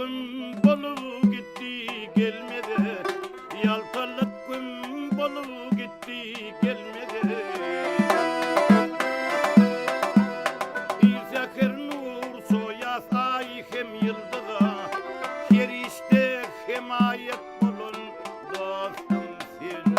gün bolu gitti gelmedi. Yaltalık gün bolu gitti gelmedi. İzakir nur soyas ay hem yıldıza. Her işte hem ayet bulun dostum sen.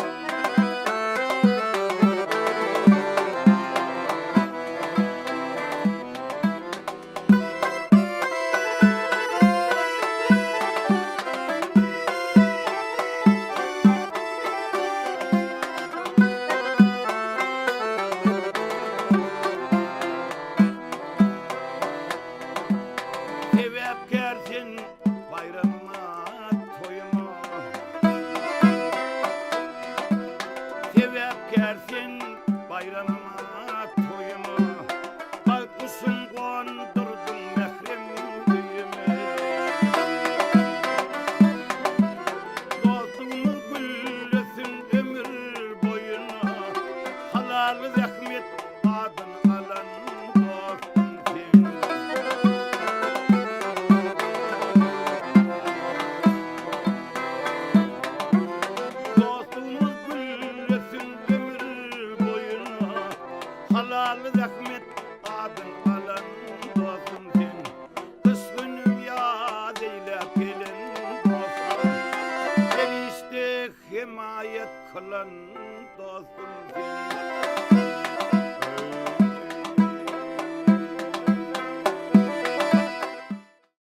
Sevap gelsin bayramıma toyuma. Sevap gelsin bayramıma toyuma. Kalkmışsın kondurdun mehrem düğüme. Dostunu güllesin ömür boyuna. Halal zahmet adın alan dostum sen. Dostumuz güllesin ömür boyuna. Halal zahmet